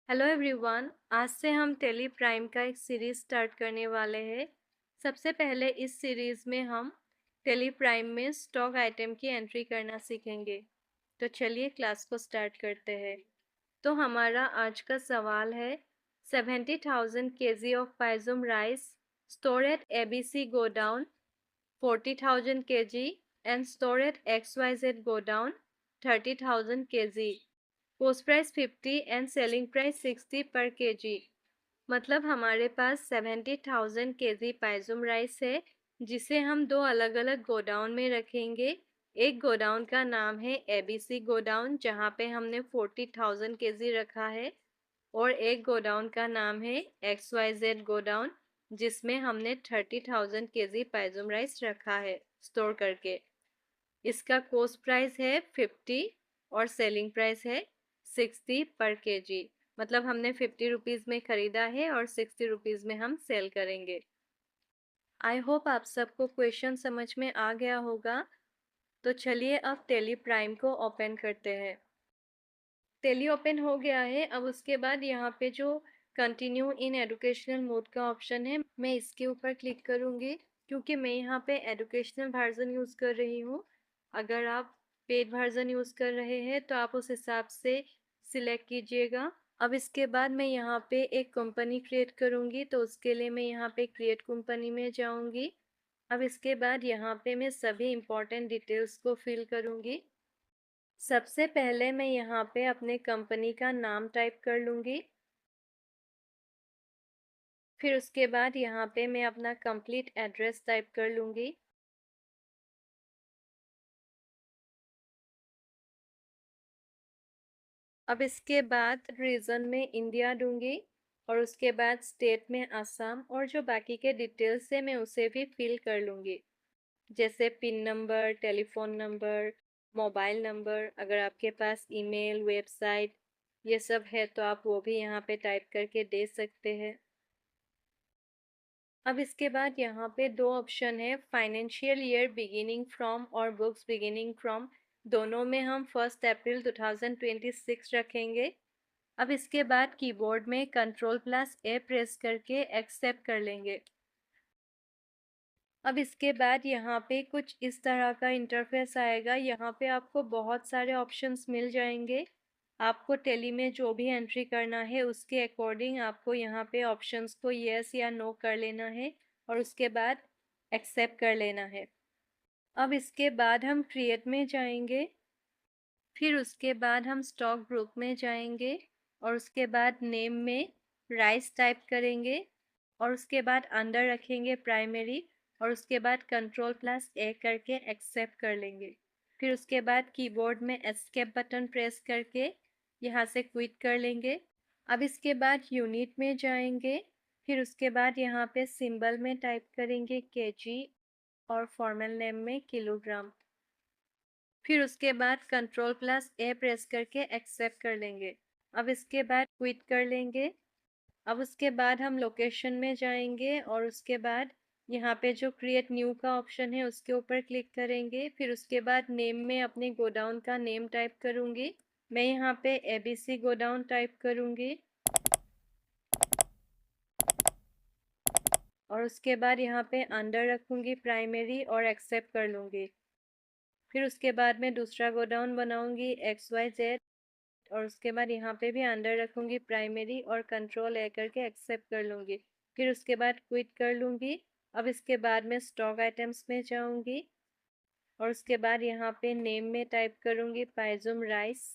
Hello everyone. आज से हम टेली प्राइम का एक सीरीज़ स्टार्ट करने वाले हैं। सबसे पहले इस सीरीज़ में हम टेली प्राइम में स्टॉक आइटम की एंट्री करना सीखेंगे। तो चलिए क्लास को स्टार्ट करते हैं। तो हमारा आज का सवाल है 70,000 kg ऑफ पाइजुम rice store at ABC godown 40,000 kg and store at XYZ godown 30,000 kg। Cost price 50 and selling price 60 पर केजी। मतलब हमारे पास 70,000 केजी पाइजुम राइस है जिसे हम दो अलग अलग गोडाउन में रखेंगे। एक गोडाउन का नाम है ABC गोडाउन जहाँ पे हमने 40,000 केजी रखा है, और एक गोडाउन का नाम है XYZ गोडाउन जिसमें हमने 30,000 केजी पाइजुम राइस रखा है स्टोर करके। इसका कॉस्ट प्राइस है 50 और सेलिंग प्राइस है 60 पर केजी। मतलब हमने 50 रुपीज़ में ख़रीदा है और 60 रुपीज़ में हम सेल करेंगे। आई होप आप सबको क्वेश्चन समझ में आ गया होगा। तो चलिए अब टेली प्राइम को ओपन करते हैं। टेली ओपन हो गया है। अब उसके बाद यहाँ पे जो कंटिन्यू इन एजुकेशनल मोड का ऑप्शन है, मैं इसके ऊपर क्लिक करूँगी क्योंकि मैं यहाँ पे एजुकेशनल वर्जन यूज़ कर रही हूँ। अगर आप पेड वर्जन यूज़ कर रहे हैं तो आप उस हिसाब से सिलेक्ट कीजिएगा। अब इसके बाद मैं यहाँ पे एक कंपनी क्रिएट करूँगी, तो उसके लिए मैं यहाँ पे क्रिएट कंपनी में जाऊँगी। अब इसके बाद यहाँ पे मैं सभी इम्पोर्टेंट डिटेल्स को फिल करूँगी। सबसे पहले मैं यहाँ पे अपने कंपनी का नाम टाइप कर लूँगी। फिर उसके बाद यहाँ पे मैं अपना कंप्लीट एड्रेस टाइप कर लूँगी। अब इसके बाद रीजन में इंडिया दूंगी और उसके बाद स्टेट में असम, और जो बाकी के डिटेल्स है मैं उसे भी फिल कर लूँगी, जैसे pin number, telephone number, mobile number. अगर आपके पास ईमेल, वेबसाइट ये सब है तो आप वो भी यहाँ पे टाइप करके दे सकते हैं। अब इसके बाद यहाँ पे दो ऑप्शन है, फाइनेंशियल ईयर बिगिनिंग फ्रॉम और बुक्स बिगिनिंग फ्रॉम। दोनों में हम 1 अप्रैल 2026 रखेंगे। अब इसके बाद कीबोर्ड में Ctrl+A प्रेस करके एक्सेप्ट कर लेंगे। अब इसके बाद यहाँ पे कुछ इस तरह का इंटरफेस आएगा। यहाँ पे आपको बहुत सारे ऑप्शंस मिल जाएंगे। आपको टेली में जो भी एंट्री करना है उसके अकॉर्डिंग आपको यहाँ पे ऑप्शंस को यस या नो कर लेना है और उसके बाद एक्सेप्ट कर लेना है। अब इसके बाद हम क्रिएट में जाएंगे। फिर उसके बाद हम स्टॉक ग्रुप में जाएंगे और उसके बाद नेम में राइस टाइप करेंगे और उसके बाद अंडर रखेंगे प्राइमरी और उसके बाद Ctrl+A करके एक्सेप्ट कर लेंगे। फिर उसके बाद कीबोर्ड में एस्केप बटन प्रेस करके यहाँ से क्विट कर लेंगे। अब इसके बाद यूनिट में जाएंगे। फिर उसके बाद यहाँ पे सिंबल में टाइप करेंगे केजी और फॉर्मल नेम में किलोग्राम। फिर उसके बाद Ctrl+A प्रेस करके एक्सेप्ट कर लेंगे। अब इसके बाद क्विट कर लेंगे। अब उसके बाद हम लोकेशन में जाएंगे और उसके बाद यहाँ पे जो क्रिएट न्यू का ऑप्शन है उसके ऊपर क्लिक करेंगे। फिर उसके बाद नेम में अपने गोडाउन का नेम टाइप करूँगी। मैं यहाँ पे ABC गोडाउन टाइप करूँगी और उसके बाद यहाँ पे अंडर रखूँगी प्राइमरी और एक्सेप्ट कर लूँगी। फिर उसके बाद मैं दूसरा गोडाउन बनाऊँगी XYZ और उसके बाद यहाँ पे भी अंडर रखूँगी प्राइमरी और Ctrl+A करके एक्सेप्ट कर लूँगी। फिर उसके बाद क्विट कर लूँगी। अब इसके बाद मैं स्टॉक आइटम्स में जाऊँगी और उसके बाद यहाँ पे नेम में टाइप करूँगी पाइजुम राइस।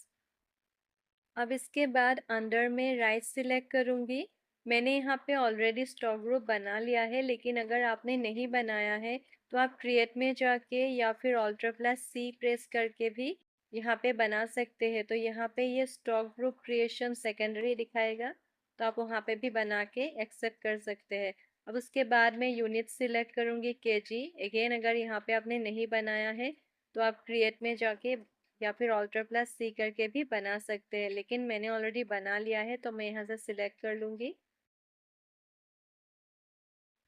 अब इसके बाद अंडर में राइस सिलेक्ट करूँगी। मैंने यहाँ पे ऑलरेडी स्टॉक ग्रुप बना लिया है, लेकिन अगर आपने नहीं बनाया है तो आप क्रिएट में जाके या फिर Ctrl+C प्रेस करके भी यहाँ पे बना सकते हैं। तो यहाँ पे ये स्टॉक ग्रुप क्रिएशन सेकेंडरी दिखाएगा, तो आप वहाँ पे भी बना के एक्सेप्ट कर सकते हैं। अब उसके बाद मैं यूनिट सिलेक्ट करूँगी केजी। अगेन अगर यहाँ पे आपने नहीं बनाया है तो आप क्रिएट में जाके या फिर Ctrl+C करके भी बना सकते हैं, लेकिन मैंने ऑलरेडी बना लिया है तो मैं यहाँ से सिलेक्ट कर लूँगी।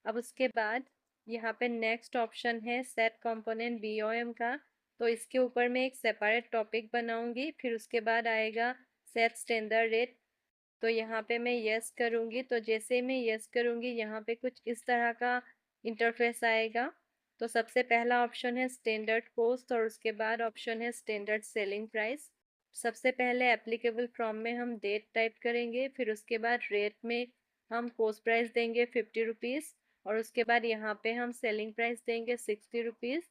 अब उसके बाद यहाँ पे नेक्स्ट ऑप्शन है सेट कंपोनेंट BOM का, तो इसके ऊपर मैं एक सेपरेट टॉपिक बनाऊंगी। फिर उसके बाद आएगा सेट स्टैंडर्ड रेट। तो यहाँ पे मैं यस करूँगी। तो जैसे मैं यस करूँगी यहाँ पे कुछ इस तरह का इंटरफेस आएगा। तो सबसे पहला ऑप्शन है स्टैंडर्ड कॉस्ट और उसके बाद ऑप्शन है स्टैंडर्ड सेलिंग प्राइस। सबसे पहले एप्लीकेबल फ्रॉम में हम डेट टाइप करेंगे, फिर उसके बाद रेट में हम कॉस्ट प्राइस देंगे 50 रुपीज़ और उसके बाद यहाँ पे हम सेलिंग प्राइस देंगे 60 रुपीज़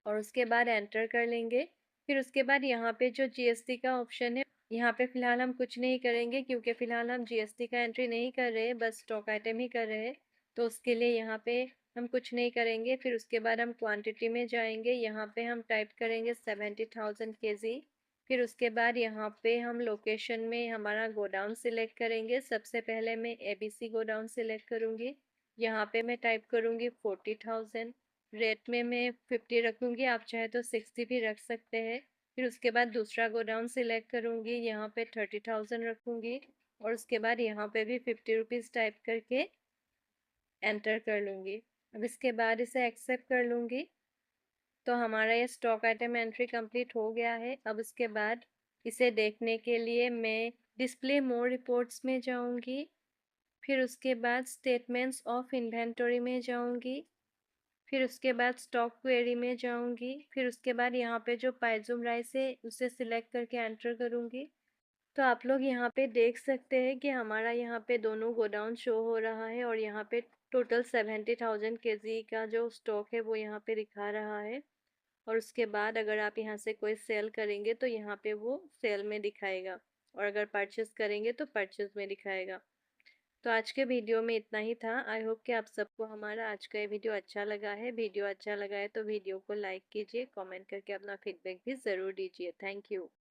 और उसके बाद एंटर कर लेंगे। फिर उसके बाद यहाँ पे जो जीएसटी का ऑप्शन है, यहाँ पे फ़िलहाल हम कुछ नहीं करेंगे क्योंकि फ़िलहाल हम जीएसटी का एंट्री नहीं कर रहे हैं, बस स्टॉक आइटम ही कर रहे हैं। तो उसके लिए यहाँ पे हम कुछ नहीं करेंगे। फिर उसके बाद हम क्वांटिटी में जाएंगे, यहाँ पे हम टाइप करेंगे 70,000 केजी। फिर उसके बाद यहाँ पे हम लोकेशन में हमारा गोडाउन सिलेक्ट करेंगे। सबसे पहले मैं एबीसी गोडाउन सिलेक्ट करूँगी। यहाँ पे मैं टाइप करूँगी 40,000। रेट में मैं 50 रखूँगी, आप चाहे तो 60 भी रख सकते हैं। फिर उसके बाद दूसरा गोडाउन सिलेक्ट करूँगी, यहाँ पे 30,000 रखूँगी और उसके बाद यहाँ पे भी 50 रुपीज़ टाइप करके एंटर कर लूँगी। अब इसके बाद इसे एक्सेप्ट कर लूँगी। तो हमारा ये स्टॉक आइटम एंट्री कंप्लीट हो गया है। अब इसके बाद इसे देखने के लिए मैं डिस्प्ले मोर रिपोर्ट्स में जाऊँगी। फिर उसके बाद स्टेटमेंट्स ऑफ इन्वेंटरी में जाऊँगी। फिर उसके बाद स्टॉक क्वेरी में जाऊंगी। फिर उसके बाद यहाँ पे जो पाइजूम राइस है उसे सिलेक्ट करके एंटर करूंगी। तो आप लोग यहाँ पे देख सकते हैं कि हमारा यहाँ पे दोनों गोडाउन शो हो रहा है और यहाँ पे टोटल 70,000 केजी का जो स्टॉक है वो यहाँ पे दिखा रहा है। और उसके बाद अगर आप यहाँ से कोई सेल करेंगे तो यहाँ पे वो सेल में दिखाएगा और अगर परचेस करेंगे तो परचेस में दिखाएगा। तो आज के वीडियो में इतना ही था। आई होप कि आप सबको हमारा आज का ये वीडियो अच्छा लगा है। वीडियो अच्छा लगा है तो वीडियो को लाइक कीजिए, कमेंट करके अपना फीडबैक भी ज़रूर दीजिए। Thank you.